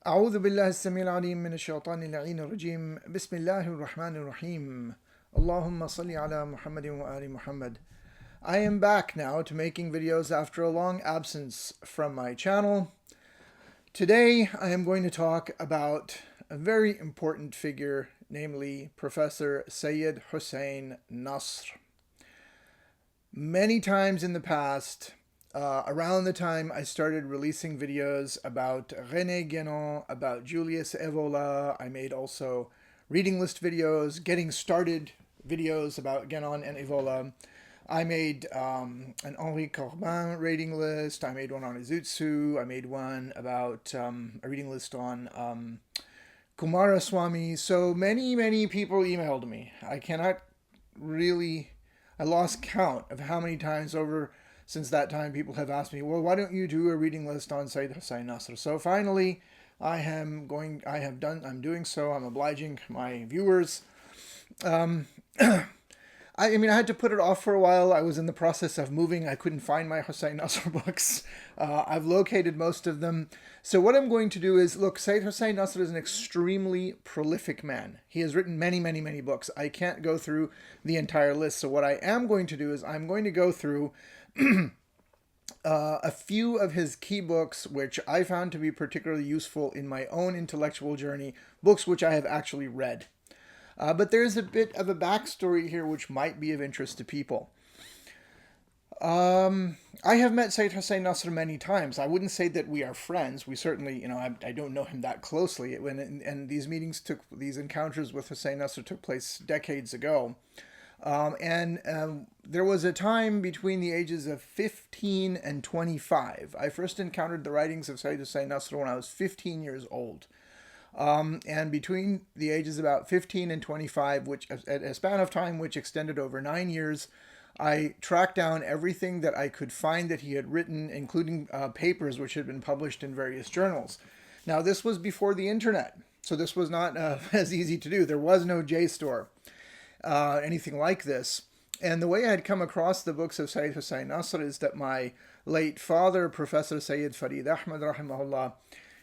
أعوذ بالله السميع العليم من الشيطان اللعين الرجيم بسم الله الرحمن الرحيم اللهم صل على محمد وآل محمد. I am back now to making videos after a long absence from my channel. Today I am going to talk about a very important figure, namely Professor Seyyed Hossein Nasr. Many times in the past, around the time I started releasing videos about René Guénon, about Julius Evola, I made also reading list videos, getting started videos about Guénon and Evola. I made an Henri Corbin reading list. I made one on Izutsu. I made one about a reading list on Kumaraswamy. So many people emailed me. I lost count of how many times over since that time people have asked me, well, why don't you do a reading list on Seyyed Hossein Nasr? So finally, I'm doing so. I'm obliging my viewers. I had to put it off for a while. I was in the process of moving. I couldn't find my Hossein Nasr books. I've located most of them. So what I'm going to do is, look, Seyyed Hossein Nasr is an extremely prolific man. He has written many books. I can't go through the entire list. So what I am going to do is I'm going to go through a few of his key books, which I found to be particularly useful in my own intellectual journey, books which I have actually read. But there's a bit of a backstory here which might be of interest to people. I have met Seyyed Hossein Nasr many times. I wouldn't say that we are friends. We certainly, I don't know him that closely. And these these encounters with Hossein Nasr took place decades ago. There was a time between the ages of 15 and 25. I first encountered the writings of Seyyed Hossein Nasr when I was 15 years old. And between the ages about 15 and 25, which at a span of time which extended over 9 years, I tracked down everything that I could find that he had written, including papers which had been published in various journals. Now, this was before the internet, so this was not as easy to do. There was no JSTOR, anything like this. And the way I had come across the books of Seyyed Hossein Nasr is that my late father, Professor Sayyid Farid Ahmad, rahimahullah,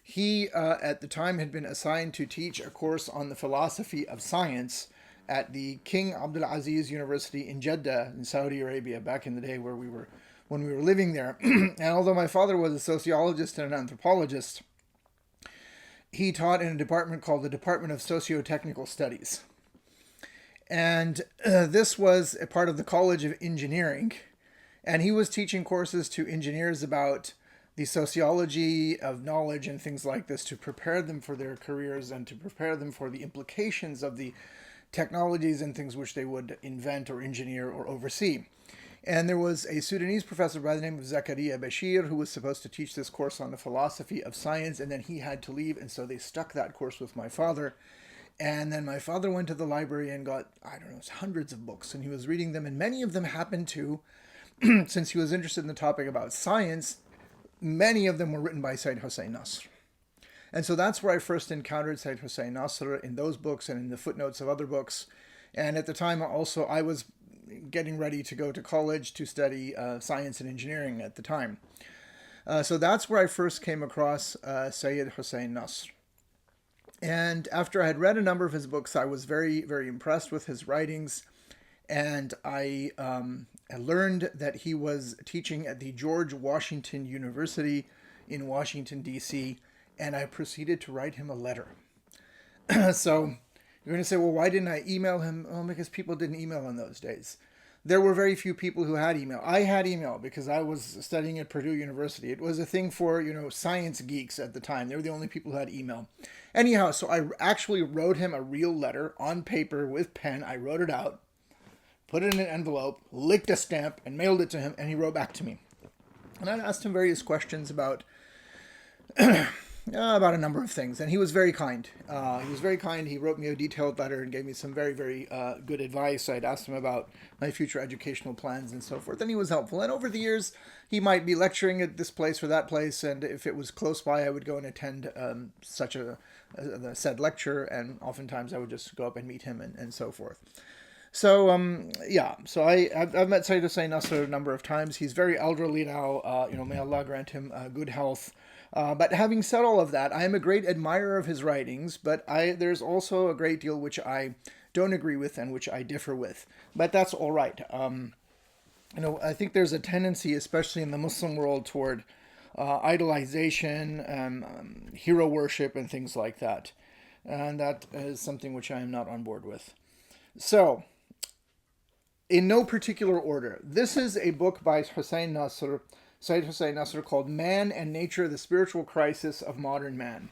he, at the time, had been assigned to teach a course on the philosophy of science at the King Abdulaziz University in Jeddah in Saudi Arabia back in the day when we were living there. And although my father was a sociologist and an anthropologist, he taught in a department called the Department of Socio-Technical Studies. And this was a part of the College of Engineering. And he was teaching courses to engineers about the sociology of knowledge and things like this to prepare them for their careers and to prepare them for the implications of the technologies and things which they would invent or engineer or oversee. And there was a Sudanese professor by the name of Zakaria Bashir who was supposed to teach this course on the philosophy of science, and then he had to leave, and so they stuck that course with my father. And then my father went to the library and got, hundreds of books, and he was reading them, and many of them happened to, since he was interested in the topic about science, many of them were written by Seyyed Hossein Nasr. And so that's where I first encountered Seyyed Hossein Nasr, in those books and in the footnotes of other books. And at the time also I was getting ready to go to college to study science and engineering at the time. So that's where I first came across Seyyed Hossein Nasr. And after I had read a number of his books, I was very impressed with his writings. And I learned that he was teaching at the George Washington University in Washington, D.C., and I proceeded to write him a letter. So you're going to say, well, why didn't I email him? Well, because people didn't email in those days. There were very few people who had email. I had email because I was studying at Purdue University. It was a thing for, science geeks at the time. They were the only people who had email. Anyhow, so I actually wrote him a real letter on paper with pen. I wrote it out, put it in an envelope, licked a stamp, and mailed it to him, and he wrote back to me. And I asked him various questions about a number of things, and he was very kind. He wrote me a detailed letter and gave me some very good advice. I'd asked him about my future educational plans and so forth, and he was helpful. And over the years, he might be lecturing at this place or that place, and if it was close by, I would go and attend such a said lecture, and oftentimes I would just go up and meet him and so forth. So, I've met Seyyed Hossein Nasr a number of times. He's very elderly now. May Allah grant him good health. But having said all of that, I am a great admirer of his writings, but there's also a great deal which I don't agree with and which I differ with. But that's all right. I think there's a tendency, especially in the Muslim world, toward idolization, hero worship, and things like that. And that is something which I am not on board with. So, in no particular order, this is a book by Seyyed Hossein Nasr called Man and Nature, the Spiritual Crisis of Modern Man.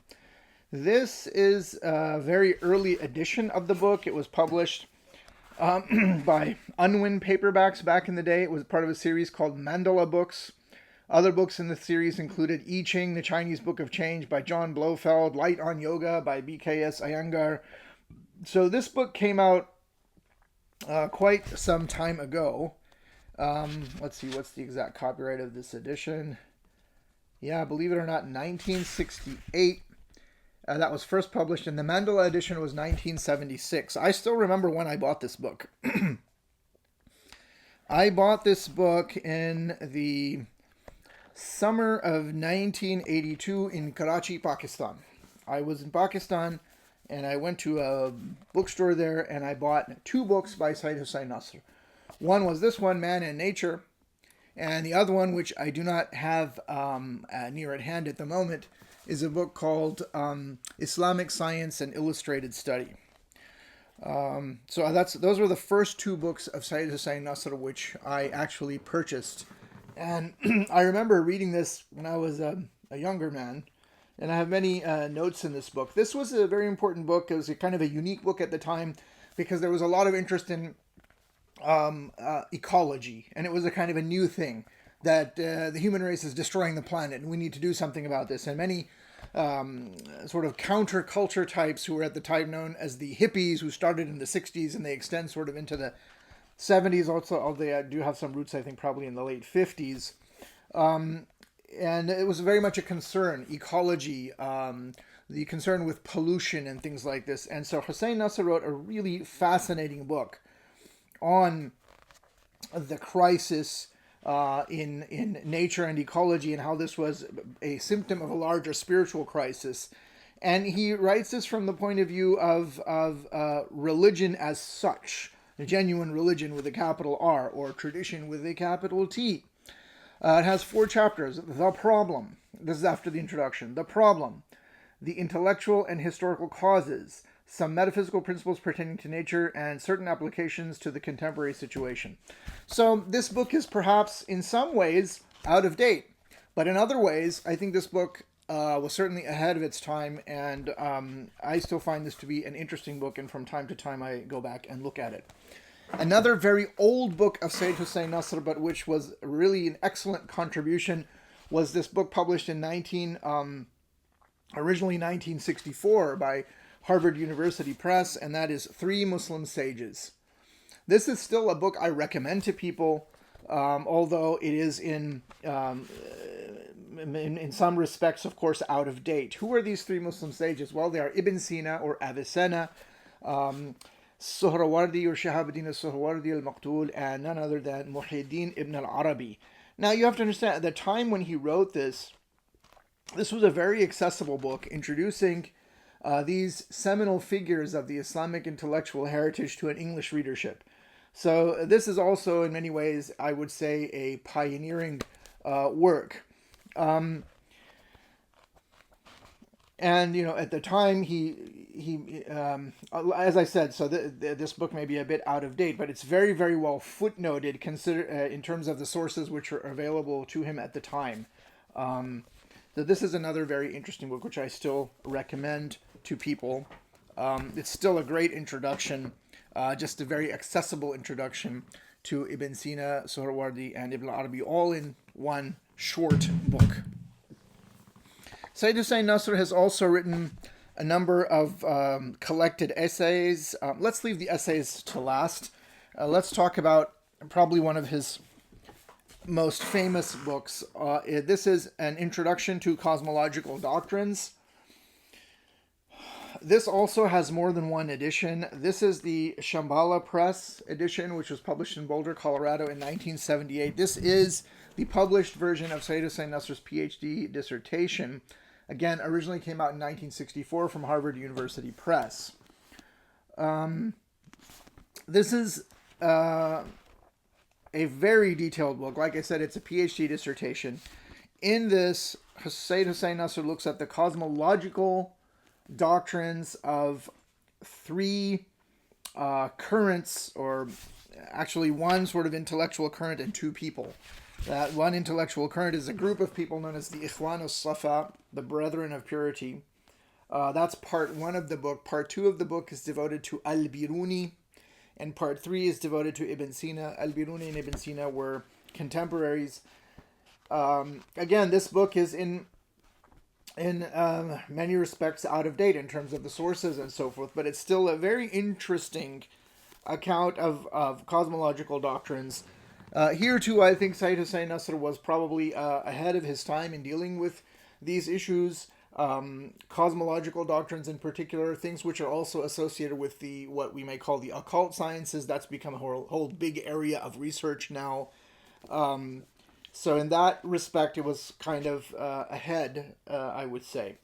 This is a very early edition of the book. It was published by Unwin Paperbacks back in the day. It was part of a series called Mandala Books. Other books in the series included I Ching, The Chinese Book of Change by John Blofeld, Light on Yoga by BKS Iyengar. So this book came out quite some time ago. Let's see, what's the exact copyright of this edition? Yeah, believe it or not, 1968. That was first published, and the Mandala edition was 1976. I still remember when I bought this book. I bought this book in the summer of 1982 in Karachi, Pakistan. I was in Pakistan, and I went to a bookstore there, and I bought two books by Seyyed Hossein Nasr. One was this one, Man and Nature, and the other one, which I do not have near at hand at the moment, is a book called Islamic Science and Illustrated Study. So those were the first two books of Seyyed Hossein Nasr which I actually purchased. And I remember reading this when I was a younger man, and I have many notes in this book. This was a very important book. It was a kind of a unique book at the time because there was a lot of interest in ecology, and it was a kind of a new thing that the human race is destroying the planet and we need to do something about this. And many sort of counterculture types who were at the time known as the hippies, who started in the 60s and they extend sort of into the 70s also, although they do have some roots, I think, probably in the late 50s. And it was very much a concern, ecology, the concern with pollution and things like this. And so Hossein Nasr wrote a really fascinating book on the crisis in nature and ecology, and how this was a symptom of a larger spiritual crisis. And he writes this from the point of view of religion as such, a genuine religion with a capital R, or tradition with a capital T. It has 4 chapters. The Problem. This is after the introduction. The Problem. The Intellectual and Historical Causes. Some metaphysical principles pertaining to nature, and certain applications to the contemporary situation. So this book is perhaps in some ways out of date, but in other ways, I think this book was certainly ahead of its time, and I still find this to be an interesting book, and from time to time I go back and look at it. Another very old book of Seyyed Hossein Nasr, but which was really an excellent contribution, was this book published in originally 1964 by Harvard University Press, and that is 3 Muslim Sages. This is still a book I recommend to people, although it is in some respects, of course, out of date. Who are these 3 Muslim sages? Well, they are Ibn Sina or Avicenna, Suhrawardi or Shihabuddin al-Suhrawardi al-Maqtul, and none other than Muhyiddin ibn al-Arabi. Now, you have to understand, at the time when he wrote this was a very accessible book introducing these seminal figures of the Islamic intellectual heritage to an English readership. So this is also, in many ways, I would say, a pioneering work. And, at the time, he as I said, so this book may be a bit out of date, but it's very, very well footnoted in terms of the sources which are available to him at the time. So this is another very interesting book, which I still recommend to people. It's still a great introduction, just a very accessible introduction to Ibn Sina, Suhrawardi, and Ibn Arabi, all in one short book. Seyyed Hossein Nasr has also written a number of collected essays. Let's leave the essays to last. Let's talk about probably one of his most famous books. This is an introduction to cosmological doctrines. This also has more than one edition. This is the Shambhala Press edition, which was published in Boulder, Colorado in 1978. This is The published version of Seyyed Hossein Nasr's Ph.D. dissertation, again, originally came out in 1964 from Harvard University Press. This is a very detailed book. Like I said, it's a PhD dissertation. In this, Seyyed Hossein Nasr looks at the cosmological doctrines of three currents, or actually one sort of intellectual current and two people. That one intellectual current is a group of people known as the Ikhwan al-Safa, the Brethren of Purity. That's part one of the book. Part two of the book is devoted to Al-Biruni, and part three is devoted to Ibn Sina. Al-Biruni and Ibn Sina were contemporaries. Again, this book is in many respects out of date in terms of the sources and so forth, but it's still a very interesting account of cosmological doctrines. Here too, I think Seyyed Hossein Nasr was probably ahead of his time in dealing with these issues. Cosmological doctrines in particular, things which are also associated with what we may call the occult sciences. That's become a whole big area of research now. So in that respect, it was kind of ahead, I would say.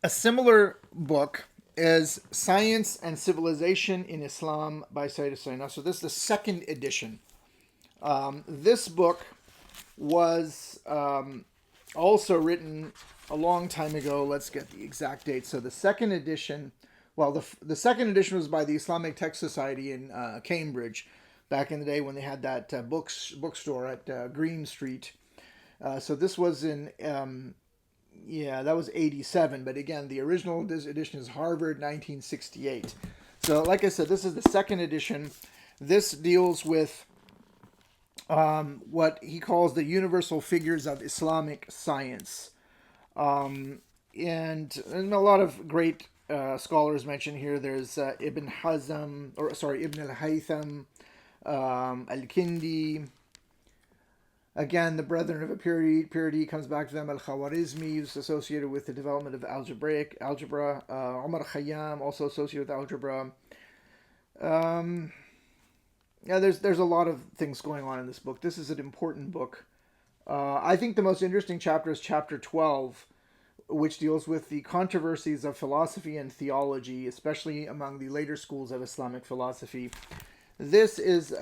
A similar book is Science and Civilization in Islam by Seyyed Hossein Nasr. This is the second edition. This book was also written a long time ago. Let's get the exact date. So the second edition, the second edition was by the Islamic Text Society in Cambridge, back in the day when they had that bookstore at Green Street. So this was in, that was 87. But again, the original edition is Harvard, 1968. So like I said, this is the second edition. This deals with what he calls the universal figures of Islamic science. And a lot of great scholars mentioned here. There's Ibn al-Haytham, Al-Kindi. Again, the Brethren of Purity comes back to them. Al-Khwarizmi is associated with the development of algebra. Umar Khayyam, also associated with algebra. There's a lot of things going on in this book. This is an important book. I think the most interesting chapter is chapter 12, which deals with the controversies of philosophy and theology, especially among the later schools of Islamic philosophy. This is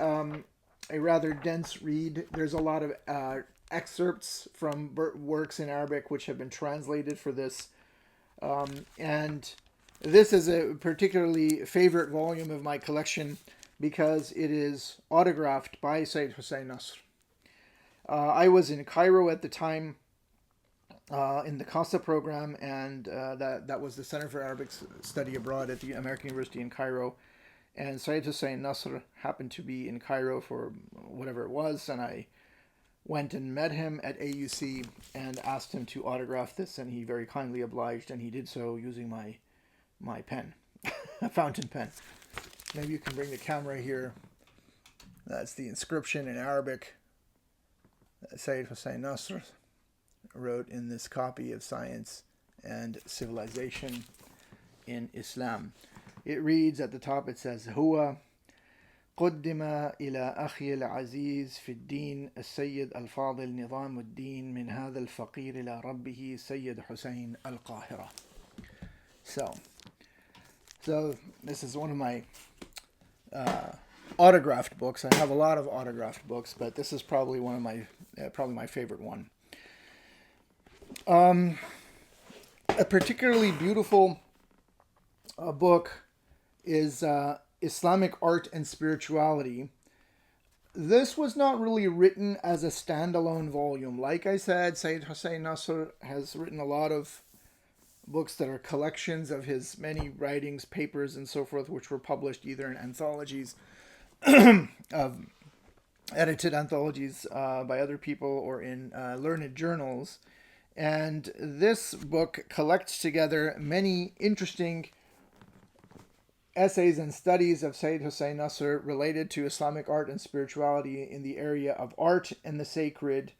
a rather dense read. There's a lot of excerpts from works in Arabic which have been translated for this. And this is a particularly favorite volume of my collection because it is autographed by Seyyed Hossein Nasr. I was in Cairo at the time in the CASA program, and that was the Center for Arabic Study Abroad at the American University in Cairo. And Seyyed Hossein Nasr happened to be in Cairo for whatever it was, and I went and met him at AUC and asked him to autograph this, and he very kindly obliged, and he did so using my pen, a fountain pen. Maybe you can bring the camera here. That's the inscription in Arabic that Seyyed Hossein Nasr wrote in this copy of Science and Civilization in Islam. It reads at the top, it says, هو قدم إلى أخي العزيز في الدين السيد الفاضل نظام الدين من هذا الفقير إلى ربه سيد حسين القاهرة. So this is one of my autographed books. I have a lot of autographed books, but this is probably one of my my favorite one. A particularly beautiful book is Islamic Art and Spirituality. This was not really written as a standalone volume. Like I said, Seyyed Hossein Nasr has written a lot of books that are collections of his many writings, papers, and so forth, which were published either in anthologies, edited anthologies by other people, or in learned journals. And this book collects together many interesting essays and studies of Seyyed Hossein Nasr related to Islamic art and spirituality in the area of art and the sacred,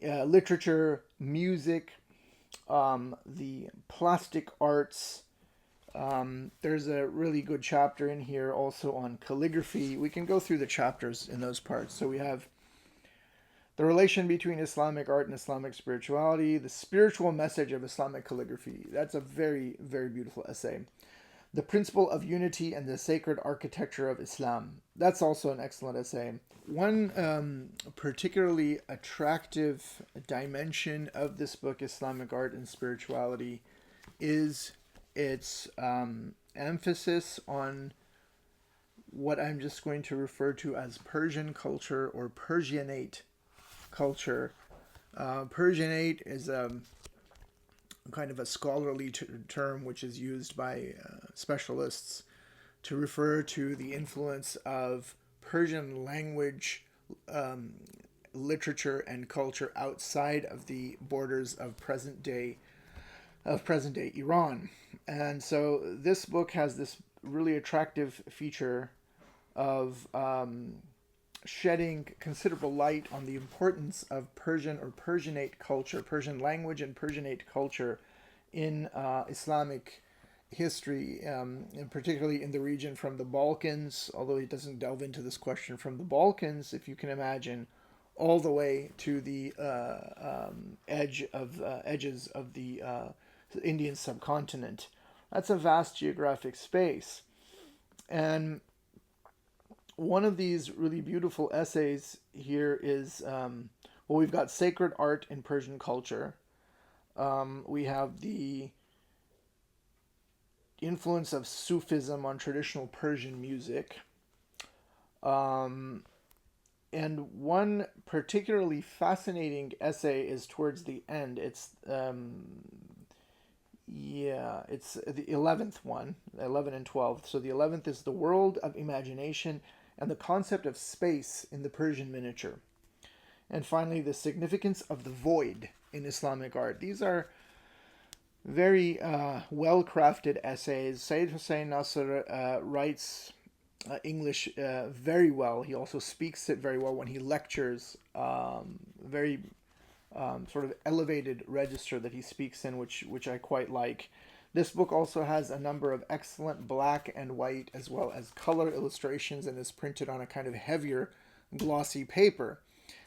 literature, music, the plastic arts. There's a really good chapter in here also on calligraphy. We can go through the chapters in those parts. So we have the relation between Islamic art and Islamic spirituality, the spiritual message of Islamic calligraphy. That's a very, very beautiful essay. The principle of unity and the sacred architecture of Islam. That's also an excellent essay. One particularly attractive dimension of this book, Islamic Art and Spirituality, is its emphasis on what I'm just going to refer to as Persian culture or Persianate culture. Persianate is kind of a scholarly term which is used by specialists to refer to the influence of Persian language, literature, and culture outside of the borders of present day Iran. And so this book has this really attractive feature of shedding considerable light on the importance of Persian or Persianate culture, Persian language and Persianate culture in Islamic history, and particularly in the region from the Balkans, although he doesn't delve into this question, from the Balkans, if you can imagine, all the way to the edges of the Indian subcontinent. That's a vast geographic space. And one of these really beautiful essays here is, we've got sacred art in Persian culture. We have the influence of Sufism on traditional Persian music. And one particularly fascinating essay is towards the end. It's the 11th one, 11 and 12. So the 11th is the world of imagination and the concept of space in the Persian miniature. And finally, the significance of the void in Islamic art. These are very well-crafted essays. Seyyed Hossein Nasr writes English very well. He also speaks it very well when he lectures. Very sort of elevated register that he speaks in, which I quite like. This book also has a number of excellent black and white as well as color illustrations and is printed on a kind of heavier glossy paper.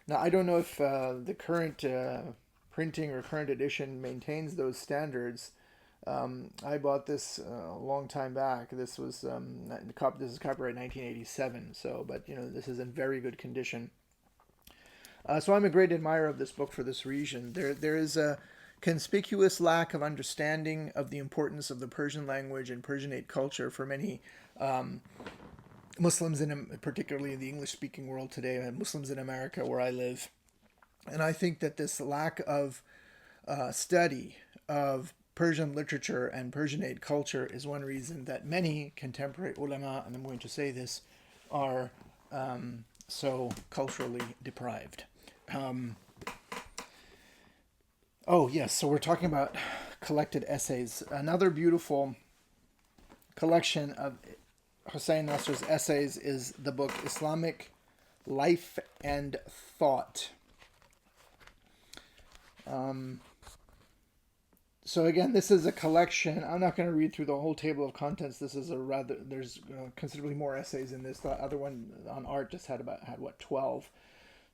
Now, I don't know if the current printing or current edition maintains those standards. I bought this a long time back. This is copyright 1987, but this is in very good condition. So I'm a great admirer of this book for this reason. There is a conspicuous lack of understanding of the importance of the Persian language and Persianate culture for many Muslims, particularly in the English-speaking world today, and Muslims in America where I live. And I think that this lack of study of Persian literature and Persianate culture is one reason that many contemporary ulama, and I'm going to say this, are so culturally deprived. So we're talking about collected essays. Another beautiful collection of Hossein Nasr's essays is the book Islamic Life and Thought. So again, this is a collection. I'm not going to read through the whole table of contents. There's considerably more essays in this. The other one on art just had 12.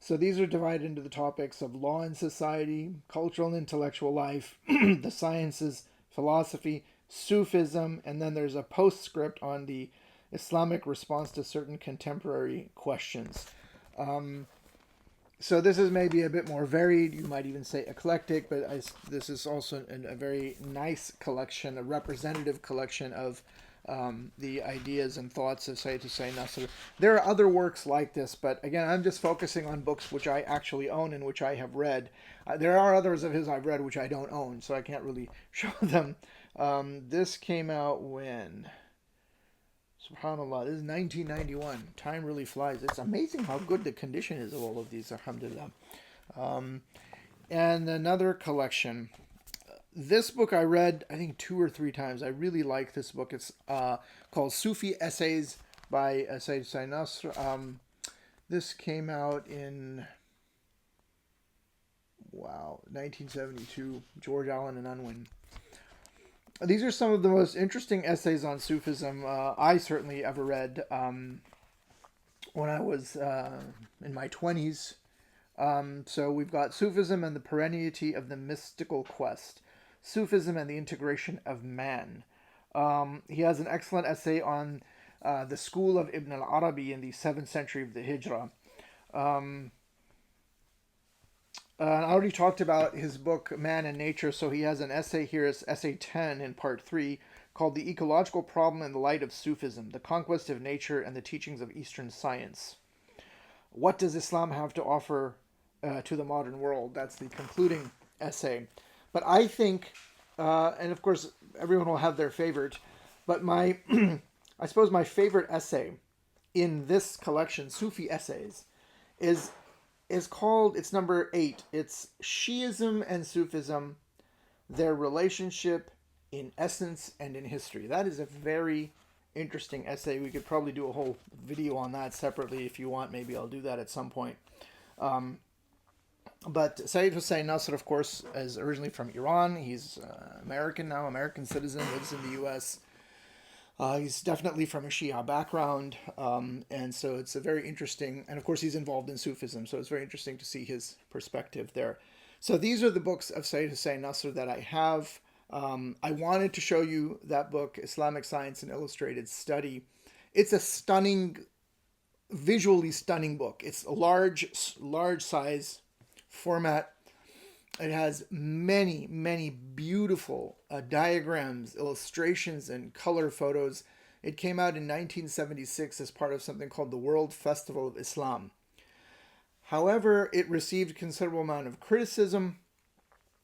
So these are divided into the topics of law and society, cultural and intellectual life, the sciences, philosophy, Sufism, and then there's a postscript on the Islamic response to certain contemporary questions. So this is maybe a bit more varied. You might even say eclectic, but this is also a very nice collection, a representative collection of the ideas and thoughts of Seyyed Hossein Nasr. There are other works like this, but again, I'm just focusing on books which I actually own and which I have read. There are others of his I've read which I don't own, so I can't really show them. This came out when? SubhanAllah, this is 1991. Time really flies. It's amazing how good the condition is of all of these, alhamdulillah. And another collection. This book I read, I think, 2 or 3 times. I really like this book. It's called Sufi Essays by Seyyed Hossein Nasr. This came out in, 1972. George Allen and Unwin. These are some of the most interesting essays on Sufism I certainly ever read. When I was in my 20s, So we've got Sufism and the perenniality of the mystical quest, Sufism and the integration of man. He has an excellent essay on the school of Ibn al-Arabi in the 7th century of the Hijrah. I already talked about his book Man and Nature, so he has an essay here, it's essay 10 in part 3, called The Ecological Problem in the Light of Sufism, the Conquest of Nature and the Teachings of Eastern Science. What does Islam have to offer to the modern world? That's the concluding essay. But I think, and of course everyone will have their favorite, but my, I suppose my favorite essay in this collection, Sufi essays, is called, it's number 8. It's Shi'ism and Sufism, their relationship in essence and in history. That is a very interesting essay. We could probably do a whole video on that separately if you want. Maybe I'll do that at some point. But Seyyed Hossein Nasr, of course, is originally from Iran. He's American now, American citizen, lives in the U.S. He's definitely from a Shīʿah background, and so it's a very interesting, and of course he's involved in Sufism, so it's very interesting to see his perspective there. So these are the books of Seyyed Hossein Nasr that I have. I wanted to show you that book, Islamic Science and Illustrated Study. It's a stunning, visually stunning book. It's a large size format. It has many, many beautiful diagrams, illustrations, and color photos. It came out in 1976 as part of something called the World Festival of Islam. However, it received a considerable amount of criticism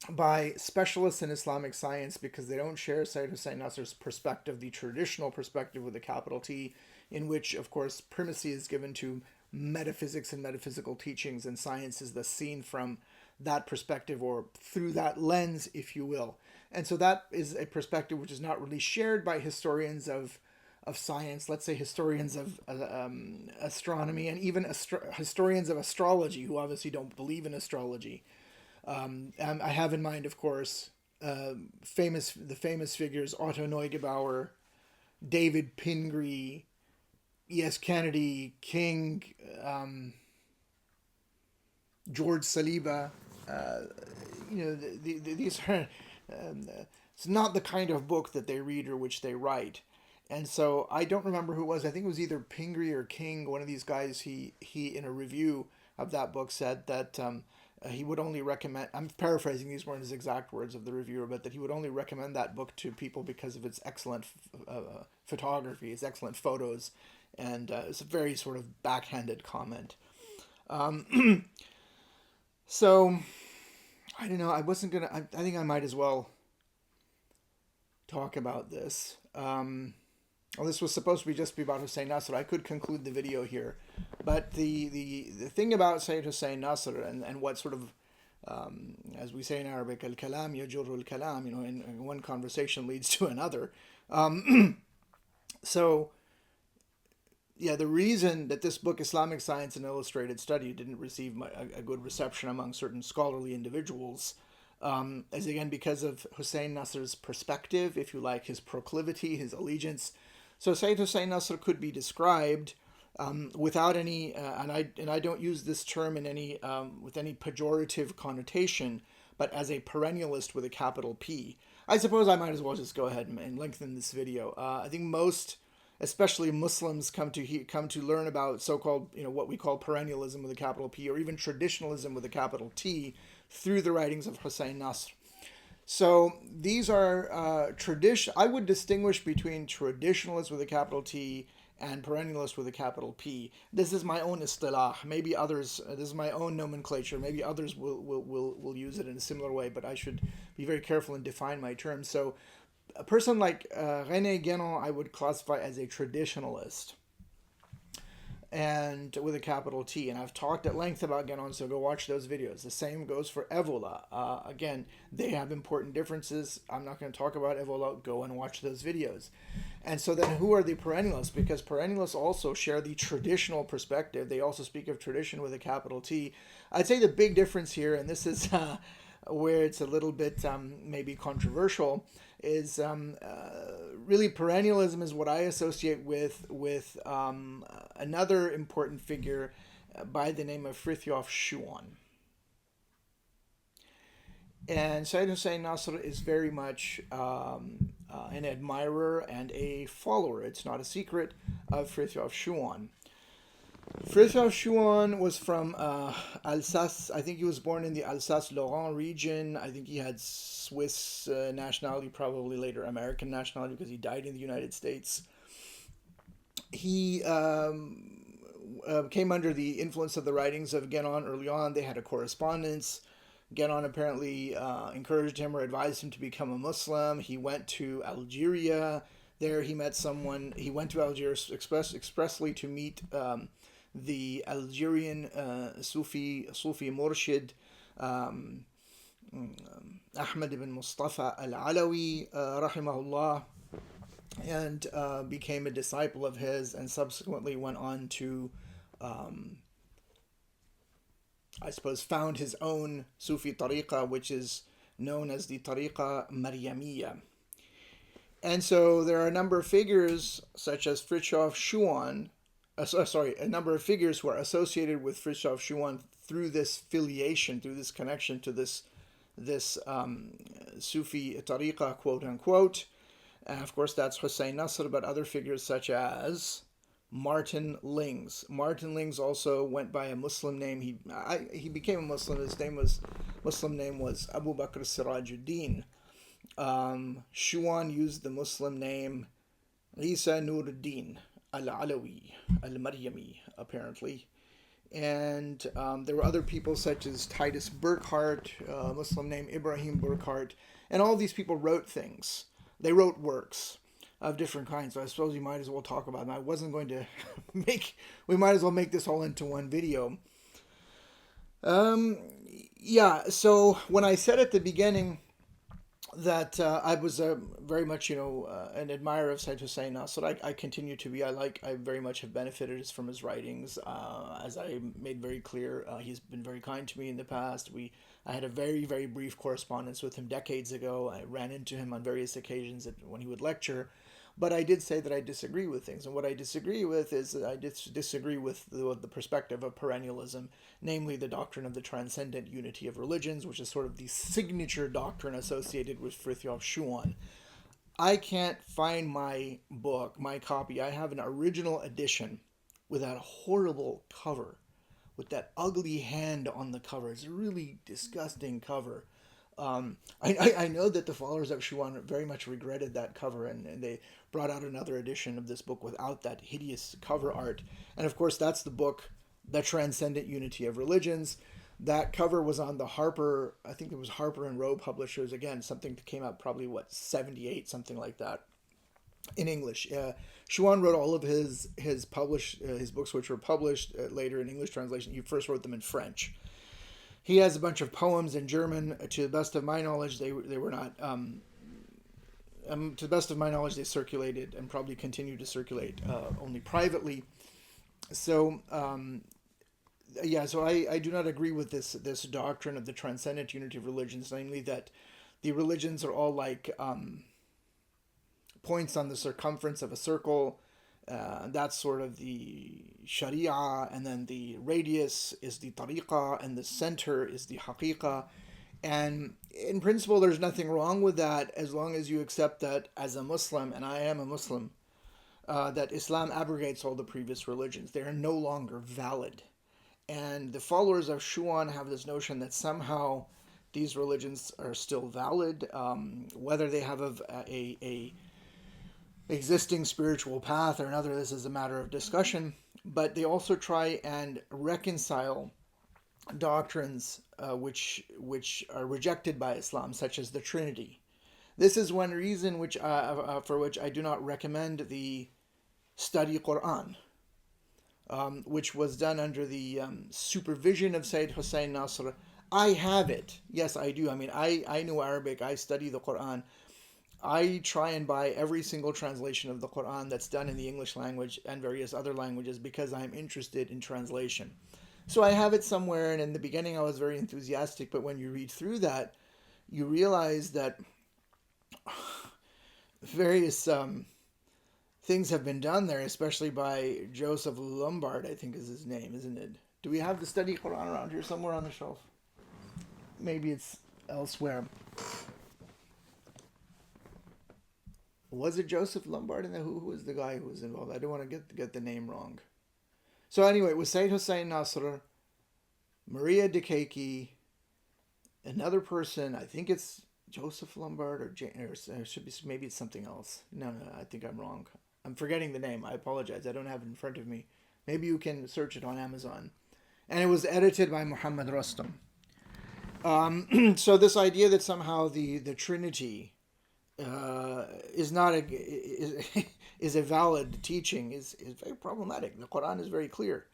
by specialists in Islamic science because they don't share Seyyed Hossein Nasr's perspective, the traditional perspective with a capital T, in which, of course, primacy is given to metaphysics and metaphysical teachings, and science is thus seen from that perspective or through that lens, if you will. And so that is a perspective which is not really shared by historians of science, let's say historians of astronomy, and even historians of astrology, who obviously don't believe in astrology. I have in mind, of course, the famous figures Otto Neugebauer, David Pingree, E.S. Kennedy, King, George Saliba. These are, it's not the kind of book that they read or which they write. And so I don't remember who it was. I think it was either Pingree or King, one of these guys. He in a review of that book said that he would only recommend, I'm paraphrasing, these weren't his exact words of the reviewer, but that he would only recommend that book to people because of its excellent photography, its excellent photos, and it's a very sort of backhanded comment. So, I don't know, I wasn't going to, I think I might as well talk about this. Well, this was supposed to be just about Hossein Nasr. I could conclude the video here. But the thing about Seyyed Hossein Nasr and what sort of, as we say in Arabic, al-kalam yajurru al-kalam, in one conversation leads to another. So, yeah, the reason that this book, Islamic Science and Illustrated Study, didn't receive a good reception among certain scholarly individuals is, again, because of Hossein Nasr's perspective, if you like, his proclivity, his allegiance. So Seyyed Hossein Nasr could be described without any, and I don't use this term in any with any pejorative connotation, but as a perennialist with a capital P. I suppose I might as well just go ahead and lengthen this video. I think most, especially Muslims, come to learn about so-called, what we call perennialism with a capital P, or even traditionalism with a capital T, through the writings of Hossein Nasr. So these are I would distinguish between traditionalists with a capital T and perennialists with a capital P. This is my own istilah. Maybe others, this is my own nomenclature. Maybe others will use it in a similar way, but I should be very careful and define my terms. So a person like René Guénon, I would classify as a traditionalist, and with a capital T. And I've talked at length about Guénon, so go watch those videos. The same goes for Evola. Again, they have important differences. I'm not going to talk about Evola. Go and watch those videos. And so then who are the perennialists? Because perennialists also share the traditional perspective. They also speak of tradition with a capital T. I'd say the big difference here, and this is where it's a little bit maybe controversial, is really perennialism is what I associate with another important figure by the name of Frithjof Schuon. And Seyyed Hossein Nasr is very much an admirer and a follower, it's not a secret, of Frithjof Schuon. Frithjof Schuon was from Alsace. I think he was born in the Alsace-Lorraine region. I think he had Swiss nationality, probably later American nationality, because he died in the United States. He came under the influence of the writings of Guénon early on. They had a correspondence. Guénon apparently encouraged him or advised him to become a Muslim. He went to Algeria. There he met someone. He went to Algeria expressly to meet the Algerian Sufi Murshid, Ahmad ibn Mustafa al-Alawi, rahimahullah, and became a disciple of his, and subsequently went on to, I suppose, found his own Sufi tariqa, which is known as the Tariqa Maryamiyya. And so there are a number of figures, such as Frithjof Schuon, a number of figures who are associated with Frithjof Schuon through this filiation, through this connection to this Sufi tariqa, quote unquote. And of course, that's Hossein Nasr, but other figures such as Martin Lings. Martin Lings also went by a Muslim name. He became a Muslim. His Muslim name was Abu Bakr Sirajuddin. Schuon used the Muslim name Isa Nuruddin al-Alawi, al-Maryami, apparently. And there were other people such as Titus Burckhardt, a Muslim name Ibrahim Burckhardt, and all these people wrote things. They wrote works of different kinds, so I suppose we might as well talk about them. I wasn't going to we might as well make this all into one video. So when I said at the beginning that I was very much, an admirer of Seyyed Hossein Nasr, I continue to be. I very much have benefited from his writings. As I made very clear, he's been very kind to me in the past. I had a very, very brief correspondence with him decades ago. I ran into him on various occasions when he would lecture. But I did say that I disagree with things. And what I disagree with is that I disagree with the perspective of perennialism, namely the doctrine of the transcendent unity of religions, which is sort of the signature doctrine associated with Frithjof Schuon. I can't find my book, my copy. I have an original edition with that horrible cover, with that ugly hand on the cover. It's a really disgusting cover. I know that the followers of Schuon very much regretted that cover, and they brought out another edition of this book without that hideous cover art. And of course, that's the book, The Transcendent Unity of Religions. That cover was on the Harper, I think it was Harper and Row Publishers, again, something that came out probably, 78, something like that, in English. Schuon wrote all of his books, which were published later in English translation. He first wrote them in French. He has a bunch of poems in German. To the best of my knowledge, they were not. To the best of my knowledge, they circulated and probably continue to circulate only privately. So, so I do not agree with this doctrine of the transcendent unity of religions, namely that the religions are all like points on the circumference of a circle. That's sort of the Sharia, and then the radius is the tariqa, and the center is the haqiqah. And in principle, there's nothing wrong with that as long as you accept that as a Muslim, and I am a Muslim, that Islam abrogates all the previous religions. They are no longer valid. And the followers of Schuon have this notion that somehow these religions are still valid, whether they have a existing spiritual path or another. This is a matter of discussion. But they also try and reconcile doctrines which are rejected by Islam, such as the Trinity. This is one reason for which I do not recommend the study Quran, which was done under the supervision of Seyyed Hossein Nasr. I have it. Yes, I do. I mean, I know Arabic. I study the Quran. I try and buy every single translation of the Quran that's done in the English language and various other languages because I'm interested in translation. So I have it somewhere, and in the beginning I was very enthusiastic, but when you read through that, you realize that various things have been done there, especially by Joseph Lombard, I think is his name, isn't it? Do we have the study Quran around here somewhere on the shelf? Maybe it's elsewhere. Was it Joseph Lombard? And who was the guy who was involved? I don't want to get the name wrong. So anyway, it was Seyyed Hossein Nasr, Maria Dikaki, another person. I think it's Joseph Lombard or it should be, maybe it's something else. No, I think I'm wrong. I'm forgetting the name. I apologize. I don't have it in front of me. Maybe you can search it on Amazon. And it was edited by Muhammad Rustam. So this idea that somehow the Trinity is not is a valid teaching is very problematic. The Quran is very clear.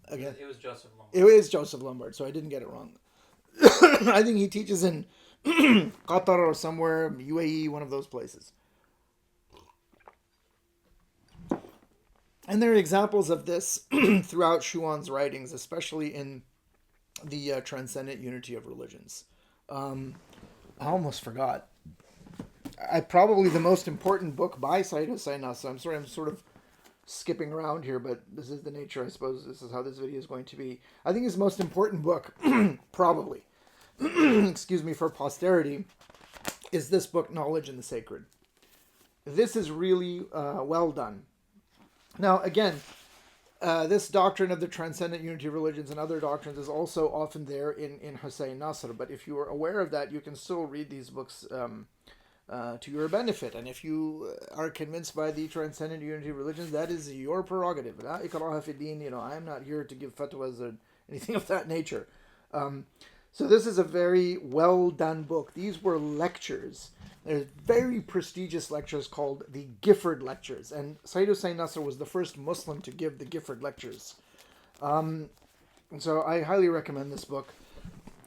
Again, it was Joseph Lombard. It is Joseph Lombard, so I didn't get it wrong. I think he teaches in Qatar or somewhere, UAE, one of those places. And there are examples of this throughout Schuon's writings, especially in the Transcendent Unity of Religions. I almost forgot. Probably the most important book by Seyyed Hossein Nasr. I'm sorry, I'm sort of skipping around here, but this is the nature, I suppose. This is how this video is going to be. I think his most important book, probably, excuse me, for posterity, is this book, Knowledge in the Sacred. This is really well done. Now, again, this doctrine of the transcendent unity of religions and other doctrines is also often there in Hossein Nasr, but if you are aware of that, you can still read these books to your benefit. And if you are convinced by the transcendent unity of religions, that is your prerogative. La ikraha fi din, I am not here to give fatwas or anything of that nature. So this is a very well done book. These were lectures. There's very prestigious lectures called the Gifford Lectures. And Seyyed Hossein Nasr was the first Muslim to give the Gifford Lectures. And so I highly recommend this book.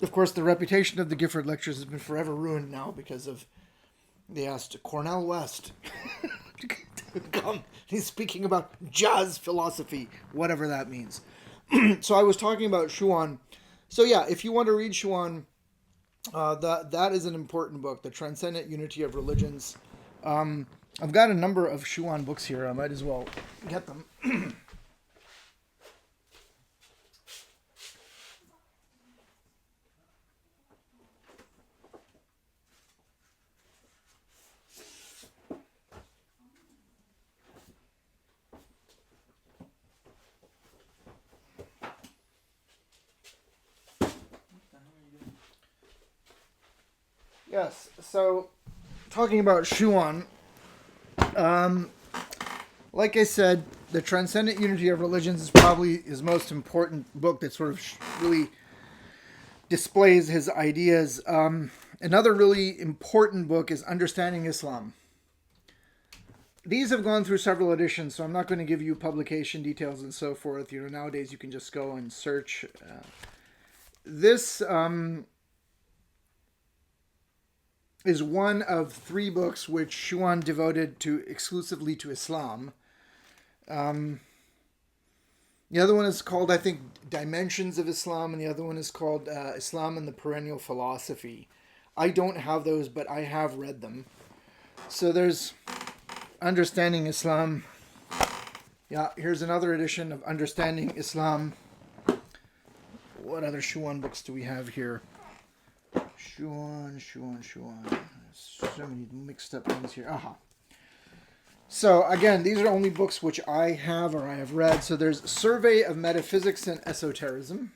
Of course, the reputation of the Gifford Lectures has been forever ruined now because of, they asked Cornel West to come. He's speaking about jazz philosophy, whatever that means. So I was talking about Schuon. So yeah, if you want to read Schuon, that is an important book, The Transcendent Unity of Religions. I've got a number of Schuon books here. I might as well get them. Yes, so talking about Schuon, like I said, The Transcendent Unity of Religions is probably his most important book that sort of really displays his ideas. Another really important book is Understanding Islam. These have gone through several editions, so I'm not going to give you publication details and so forth. Nowadays you can just go and search. This is one of 3 books which Schuon devoted exclusively to Islam. The other one is called, I think, Dimensions of Islam, and the other one is called Islam and the Perennial Philosophy. I don't have those, but I have read them. So there's Understanding Islam. Yeah, here's another edition of Understanding Islam. What other Schuon books do we have here? Schuon. So many mixed up things here. Aha. So again, these are only books which I have or I have read. So there's Survey of Metaphysics and Esotericism.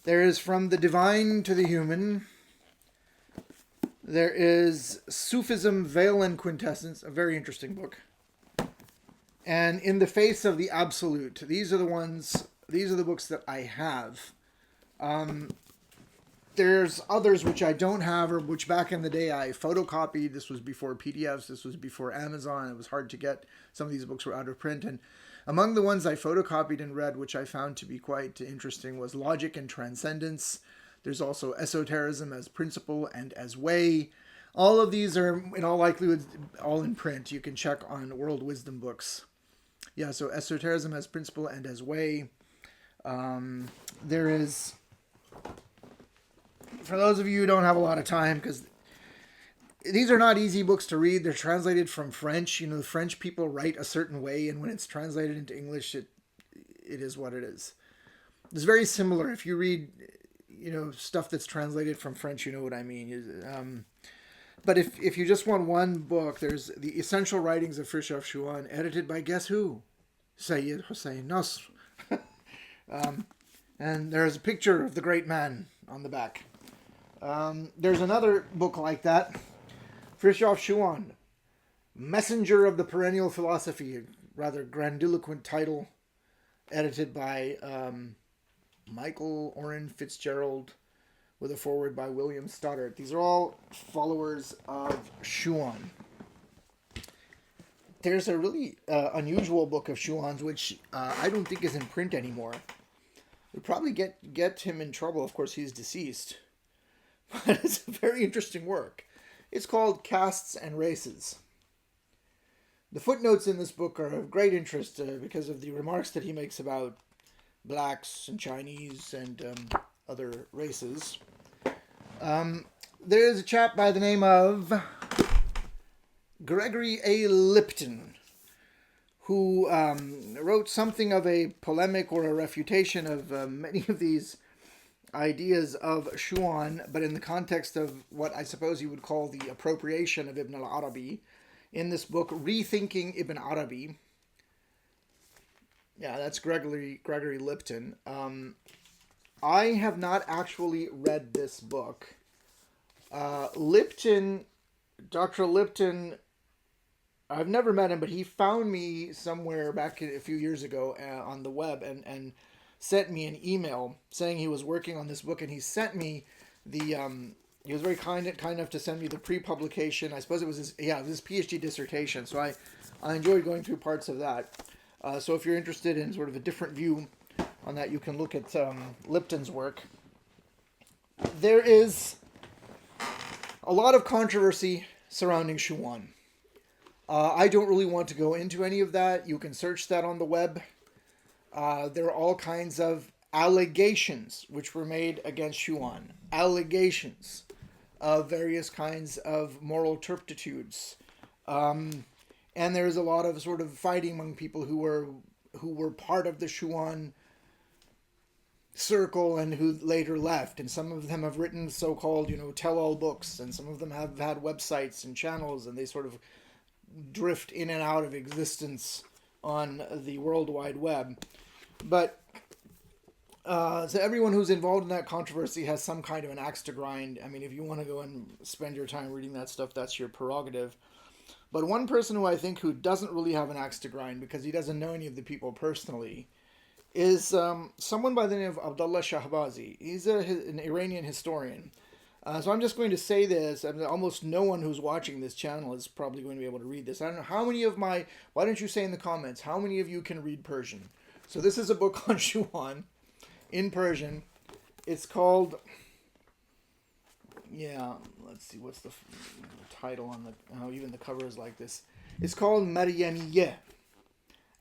There is From the Divine to the Human. There is Sufism, Veil and Quintessence, a very interesting book. And In the Face of the Absolute. These are the books that I have. There's others which I don't have, or which back in the day I photocopied. This was before PDFs. This was before Amazon. It was hard to get. Some of these books were out of print. And among the ones I photocopied and read, which I found to be quite interesting, was Logic and Transcendence. There's also Esotericism as Principle and as Way. All of these are, in all likelihood, all in print. You can check on World Wisdom Books. Yeah, so Esotericism as Principle and as Way. There is... For those of you who don't have a lot of time, because these are not easy books to read. They're translated from French. The French people write a certain way, and when it's translated into English, it is what it is. It's very similar. If you read, stuff that's translated from French, you know what I mean. But if you just want one book, there's The Essential Writings of First of Shuan, edited by guess who? Seyyed Hossein Nasr. And there's a picture of the great man on the back. There's another book like that, First of Shuan, Messenger of the Perennial Philosophy, a rather grandiloquent title, edited by Michael Oren Fitzgerald, with a foreword by William Stoddart. These are all followers of Shuan. There's a really unusual book of Shuan's, which I don't think is in print anymore. It would probably get him in trouble. Of course, he's deceased. But it's a very interesting work. It's called Castes and Races. The footnotes in this book are of great interest because of the remarks that he makes about blacks and Chinese and other races. There is a chap by the name of Gregory A. Lipton, who wrote something of a polemic or a refutation of many of these ideas of Shuan, but in the context of what I suppose you would call the appropriation of Ibn al-Arabi, in this book, Rethinking Ibn Arabi. Yeah, that's Gregory Lipton. I have not actually read this book. Dr. Lipton, I've never met him, but he found me somewhere back a few years ago on the web and sent me an email saying he was working on this book, and he sent me the... he was very kind enough to send me the pre-publication. I suppose it was his Ph.D. dissertation, so I enjoyed going through parts of that. So if you're interested in sort of a different view on that, you can look at Lipton's work. There is a lot of controversy surrounding Shuan. I don't really want to go into any of that. You can search that on the web. There are all kinds of allegations which were made against Shuan. Allegations of various kinds of moral turpitudes. And there's a lot of sort of fighting among people who were part of the Shuan circle and who later left. And some of them have written so-called, tell-all books, and some of them have had websites and channels, and they sort of drift in and out of existence on the World Wide Web. But so everyone who's involved in that controversy has some kind of an axe to grind. I mean, if you want to go and spend your time reading that stuff, that's your prerogative. But one person who I think who doesn't really have an axe to grind because he doesn't know any of the people personally is someone by the name of Abdullah Shahbazi. He's an Iranian historian. So I'm just going to say this. I mean, almost no one who's watching this channel is probably going to be able to read this. I don't know how many of why don't you say in the comments, how many of you can read Persian? So this is a book on Shuan in Persian. It's called, let's see, what's the title on even the cover is like this. It's called Maryamiyeh,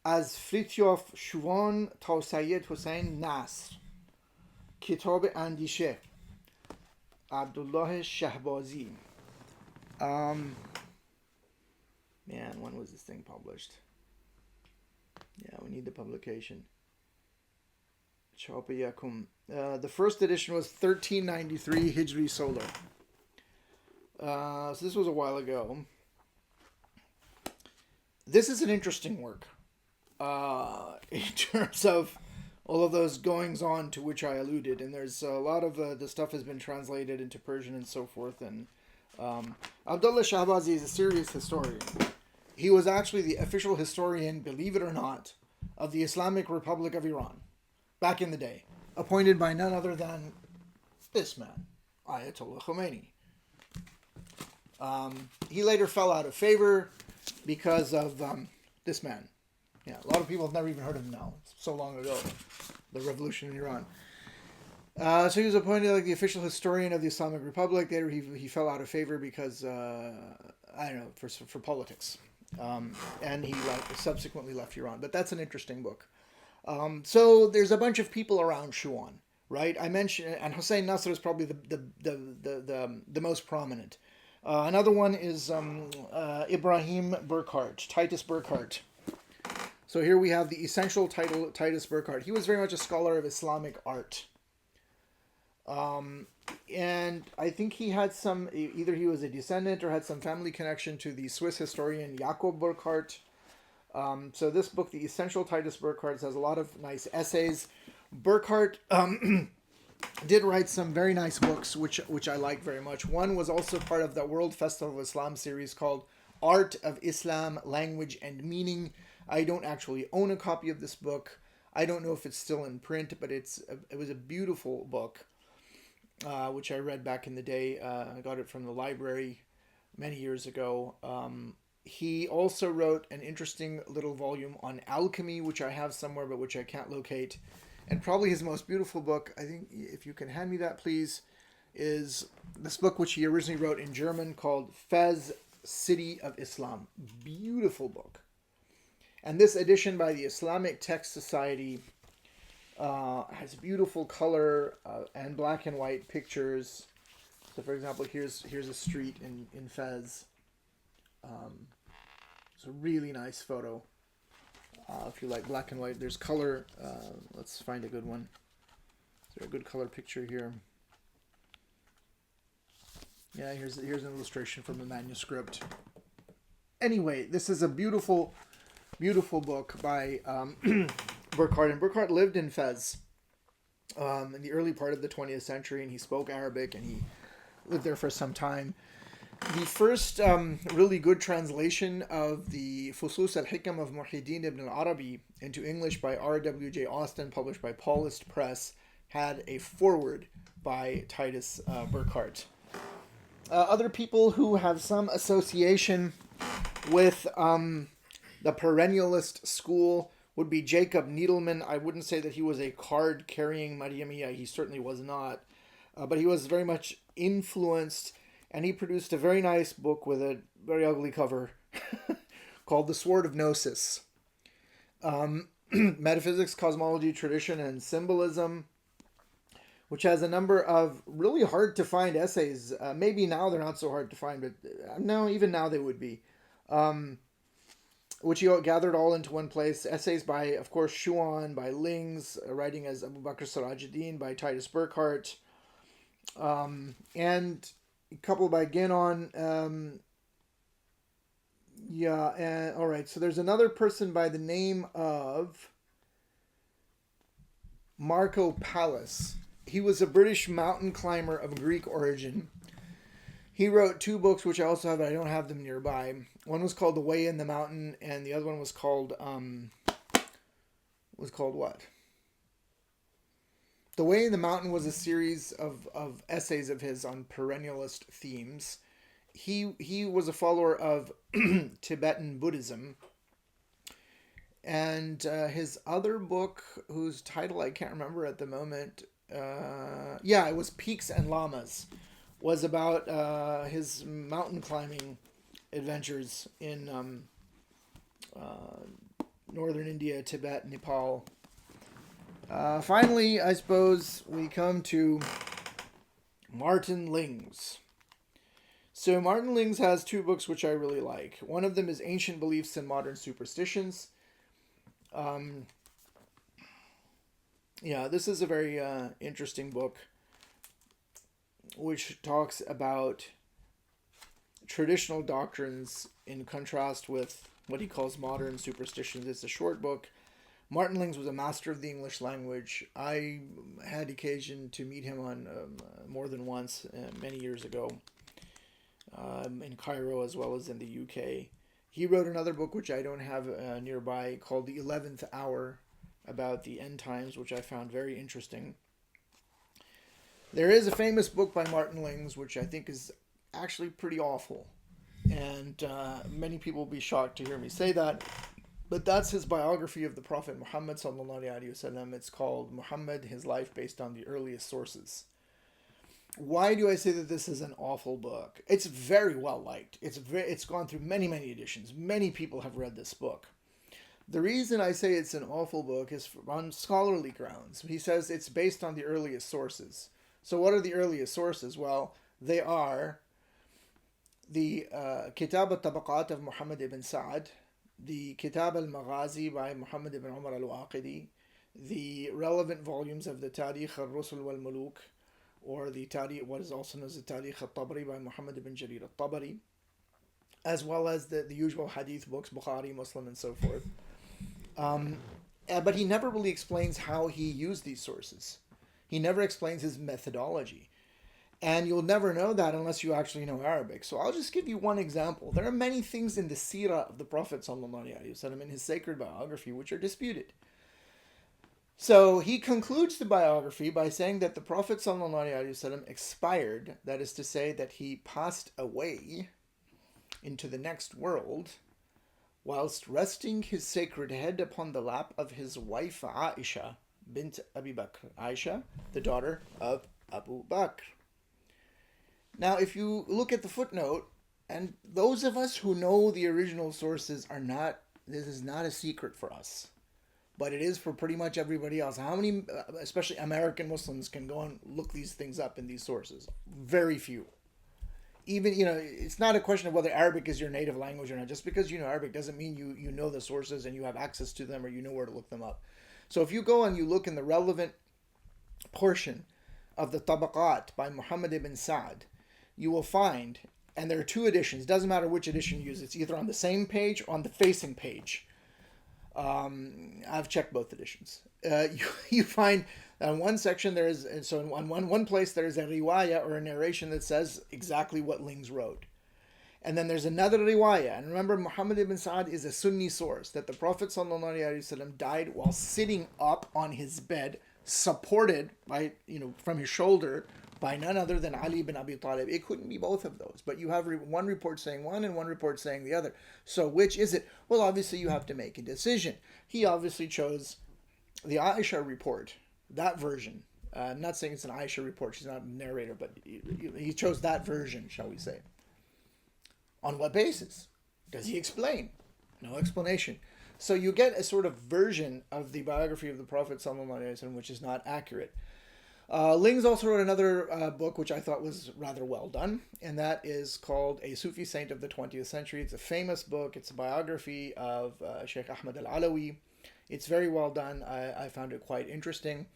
از فریتیوف شوان تا سید حسین نصر، کتاب اندیشه، Abdullah Shahbazi. Man, when was this thing published? Yeah, we need the publication. The first edition was 1393 Hijri Solar. So this was a while ago. This is an interesting work in terms of all of those goings on to which I alluded, and there's a lot of the stuff has been translated into Persian and so forth. And Abdullah Shahbazi is a serious historian. He was actually the official historian, believe it or not, of the Islamic Republic of Iran back in the day, appointed by none other than this man, Ayatollah Khomeini. He later fell out of favor because of this man. Yeah, a lot of people have never even heard of him now. It's so long ago, the revolution in Iran. So he was appointed like the official historian of the Islamic Republic. Later, he fell out of favor because for politics, and he subsequently left Iran. But that's an interesting book. So there's a bunch of people around Shuan, right? I mentioned, and Hossein Nasr is probably the most prominent. Another one is Ibrahim Burkhardt, Titus Burkhardt. So here we have the essential title, Titus Burkhardt. He was very much a scholar of Islamic art. And I think he had some, either he was a descendant or had some family connection to the Swiss historian Jakob Burckhardt. So this book, The Essential Titus Burckhardt, has a lot of nice essays. Burckhardt did write some very nice books, which I like very much. One was also part of the World Festival of Islam series called Art of Islam, Language and Meaning. I don't actually own a copy of this book. I don't know if it's still in print, but it was a beautiful book, which I read back in the day. I got it from the library many years ago. He also wrote an interesting little volume on alchemy, which I have somewhere, but which I can't locate. And probably his most beautiful book, I think, if you can hand me that, please, is this book, which he originally wrote in German, called Fez, City of Islam. Beautiful book. And this edition by the Islamic Text Society has beautiful color and black and white pictures. So, for example, here's a street in Fez. It's a really nice photo. If you like black and white, there's color. Let's find a good one. Is there a good color picture here? Yeah, here's an illustration from a manuscript. Anyway, this is a beautiful, beautiful book by Burckhardt. And Burckhardt lived in Fez in the early part of the 20th century, and he spoke Arabic, and he lived there for some time. The first really good translation of the Fusus al-Hikam of Muhyiddin ibn al-Arabi into English by R.W.J. Austin, published by Paulist Press, had a foreword by Titus Burckhardt. Other people who have some association with the perennialist school would be Jacob Needleman. I wouldn't say that he was a card-carrying Maryamiyya. He certainly was not. But he was very much influenced, and he produced a very nice book with a very ugly cover called The Sword of Gnosis. Metaphysics, Cosmology, Tradition, and Symbolism, which has a number of really hard to find essays. Maybe now they're not so hard to find, but no, even now they would be. Which he gathered all into one place. Essays by, of course, Schuon, by Lings, writing as Abu Bakr Sirajuddin, by Titus Burckhardt, and a couple by Guénon. All right. So there's another person by the name of Marco Pallas. He was a British mountain climber of Greek origin. He wrote two books, which I also have, but I don't have them nearby. One was called The Way in the Mountain, and the other one was called what? The Way in the Mountain was a series of essays of his on perennialist themes. He was a follower of Tibetan Buddhism. And his other book, whose title I can't remember at the moment, it was Peaks and Lamas, was about his mountain climbing adventures in northern India, Tibet, Nepal. Finally, I suppose we come to Martin Lings. So Martin Lings has two books which I really like. One of them is Ancient Beliefs and Modern Superstitions. This is a very interesting book, which talks about traditional doctrines in contrast with what he calls modern superstitions. It's a short book. Martin Lings was a master of the English language. I had occasion to meet him on more than once many years ago in Cairo as well as in the UK. He wrote another book which I don't have nearby called The 11th Hour, about the end times, which I found very interesting. There is a famous book by Martin Lings, which I think is actually pretty awful. And many people will be shocked to hear me say that. But that's his biography of the Prophet Muhammad sallallahu alaihi wasallam. It's called Muhammad, His Life Based on the Earliest Sources. Why do I say that this is an awful book? It's very well liked. It's gone through many, many editions. Many people have read this book. The reason I say it's an awful book is on scholarly grounds. He says it's based on the earliest sources. So what are the earliest sources? Well, they are the Kitab al-Tabaqat of Muhammad ibn Sa'd, the Kitab al-Maghazi by Muhammad ibn Umar al-Waqidi, the relevant volumes of the Tarikh al-Rusul wal-Muluk, or the Tarikh, what is also known as the Tarikh al-Tabari by Muhammad ibn Jarir al-Tabari, as well as the usual hadith books, Bukhari, Muslim, and so forth. But he never really explains how he used these sources. He never explains his methodology. And you'll never know that unless you actually know Arabic. So I'll just give you one example. There are many things in the seerah of the Prophet ﷺ, in his sacred biography, which are disputed. So he concludes the biography by saying that the Prophet ﷺ expired, that is to say that he passed away into the next world, whilst resting his sacred head upon the lap of his wife Aisha bint Abi Bakr. Aisha, the daughter of Abu Bakr. Now, if you look at the footnote, and those of us who know the original sources are not, this is not a secret for us, but it is for pretty much everybody else. How many, especially American Muslims, can go and look these things up in these sources? Very few. Even, it's not a question of whether Arabic is your native language or not. Just because you know Arabic doesn't mean you know the sources and you have access to them or you know where to look them up. So if you go and you look in the relevant portion of the Tabaqat by Muhammad ibn Sa'd, you will find, and there are two editions, doesn't matter which edition you use, it's either on the same page or on the facing page. I've checked both editions. You find in one section there is, so in one place there is a riwayah or a narration that says exactly what Lings wrote. And then there's another riwayah, and remember Muhammad ibn Sa'd is a Sunni source, that the Prophet ﷺ died while sitting up on his bed, supported by, from his shoulder, by none other than Ali ibn Abi Talib. It couldn't be both of those, but you have one report saying one and one report saying the other. So which is it? Well, obviously you have to make a decision. He obviously chose the Aisha report, that version. I'm not saying it's an Aisha report, she's not a narrator, but he chose that version, shall we say. On what basis? Does he explain? No explanation. So you get a sort of version of the biography of the Prophet ﷺ, which is not accurate. Lings also wrote another book which I thought was rather well done, and that is called A Sufi Saint of the 20th Century. It's a famous book. It's a biography of Sheikh Ahmad al-Alawi. It's very well done. I found it quite interesting.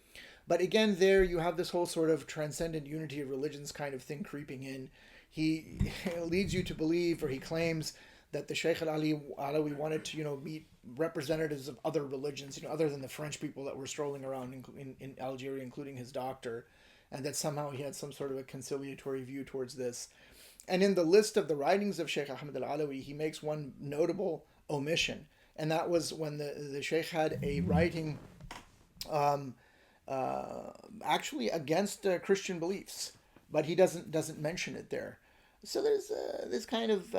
But again, there you have this whole sort of transcendent unity of religions kind of thing creeping in. He leads you to believe, or he claims, that the Sheikh al-Alawi wanted to, meet representatives of other religions, other than the French people that were strolling around in Algeria, including his doctor, and that somehow he had some sort of a conciliatory view towards this. And in the list of the writings of Sheikh Ahmad al-Alawi, he makes one notable omission, and that was when the Sheikh had a writing actually against Christian beliefs, but he doesn't mention it there. So there's this kind of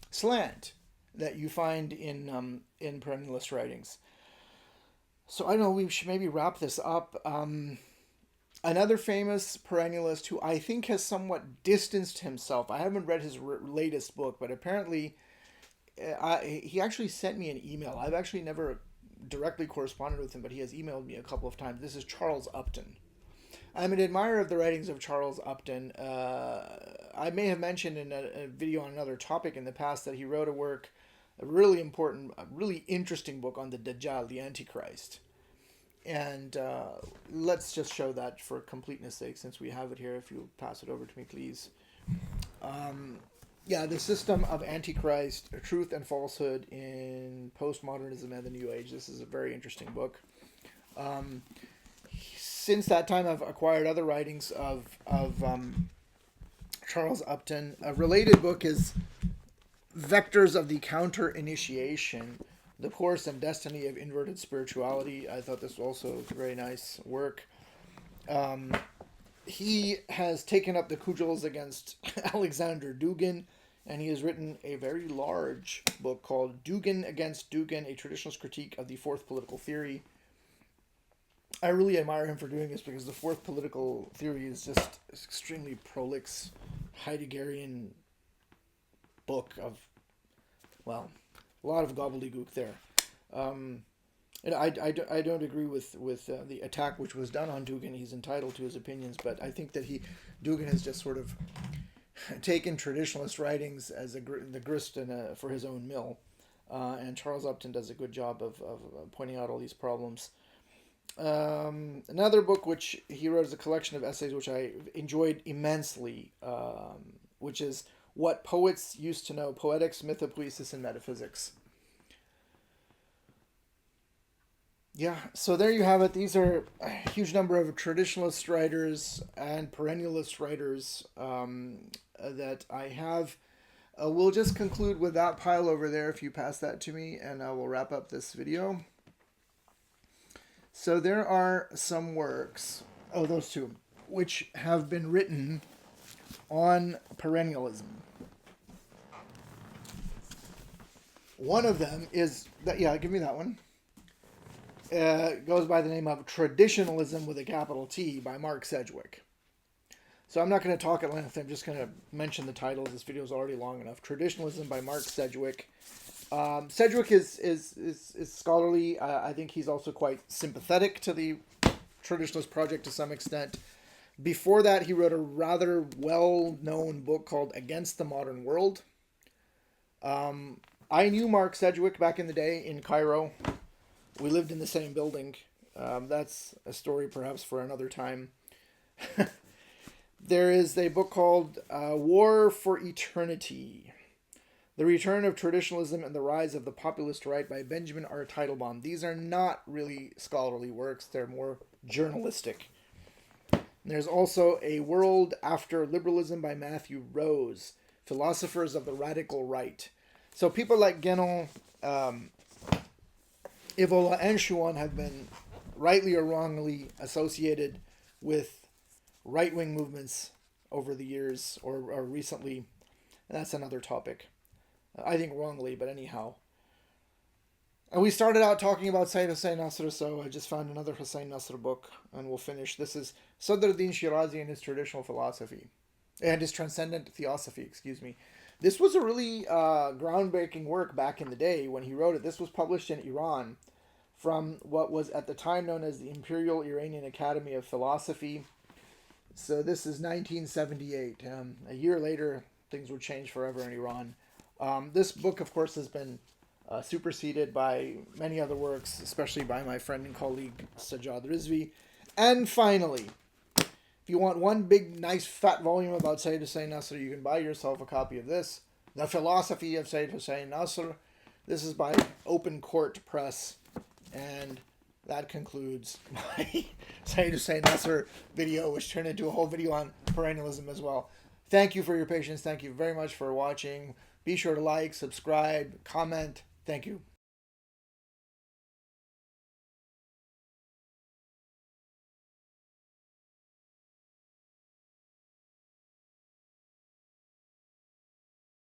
slant that you find in perennialist writings. So I don't know, we should maybe wrap this up. Another famous perennialist who I think has somewhat distanced himself, I haven't read his latest book, but apparently he actually sent me an email. I've actually never directly corresponded with him, but he has emailed me a couple of times. This is Charles Upton. I'm an admirer of the writings of Charles Upton. I may have mentioned in a video on another topic in the past that he wrote a really important, a really interesting book on the Dajjal, the Antichrist. And let's just show that for completeness sake, since we have it here. If you pass it over to me, please. The System of Antichrist, Truth and Falsehood in Postmodernism and the New Age. This is a very interesting book. Since that time, I've acquired other writings of Charles Upton. A related book is Vectors of the Counter-Initiation, The Course and Destiny of Inverted Spirituality. I thought this was also a very nice work. He has taken up the cudgels against Alexander Dugin, and he has written a very large book called Dugin Against Dugin, A Traditionalist Critique of the Fourth Political Theory. I really admire him for doing this because the fourth political theory is just extremely prolix, Heideggerian book of, well, a lot of gobbledygook there. And I don't agree with the attack which was done on Dugin. He's entitled to his opinions, but I think that Dugin has just sort of taken traditionalist writings as the grist for his own mill. And Charles Upton does a good job of pointing out all these problems. Another book which he wrote is a collection of essays which I enjoyed immensely, which is What Poets Used to Know, Poetics, Mythopoesis, and Metaphysics. Yeah, so there you have it. These are a huge number of traditionalist writers and perennialist writers that I have. We'll just conclude with that pile over there if you pass that to me, and I will wrap up this video. So there are some works, those two, which have been written on perennialism. One of them is, give me that one. Goes by the name of Traditionalism with a capital T by Mark Sedgwick. So I'm not going to talk at length. I'm just going to mention the titles. This video is already long enough. Traditionalism by Mark Sedgwick. Sedgwick is scholarly. I think he's also quite sympathetic to the traditionalist project to some extent. Before that, he wrote a rather well-known book called Against the Modern World. I knew Mark Sedgwick back in the day in Cairo. We lived in the same building. That's a story perhaps for another time. There is a book called War for Eternity. The Return of Traditionalism and the Rise of the Populist Right by Benjamin R. Teitelbaum. These are not really scholarly works. They're more journalistic. And there's also A World After Liberalism by Matthew Rose. Philosophers of the Radical Right. So people like Guénon, Evola, and Schuon have been rightly or wrongly associated with right-wing movements over the years or recently. That's another topic. I think wrongly, but anyhow. And we started out talking about Seyyed Hossein Nasr, so I just found another Hossein Nasr book, and we'll finish. This is Sadruddin Shirazi and his traditional philosophy, and his transcendent theosophy, excuse me. This was a really groundbreaking work back in the day when he wrote it. This was published in Iran from what was at the time known as the Imperial Iranian Academy of Philosophy. So this is 1978. A year later, things would change forever in Iran. This book, of course, has been superseded by many other works, especially by my friend and colleague Sajjad Rizvi. And finally, if you want one big, nice, fat volume about Seyyed Hossein Nasr, you can buy yourself a copy of this, The Philosophy of Seyyed Hossein Nasr. This is by Open Court Press. And that concludes my Seyyed Hossein Nasr video, which turned into a whole video on perennialism as well. Thank you for your patience. Thank you very much for watching. Be sure to like, subscribe, comment. Thank you.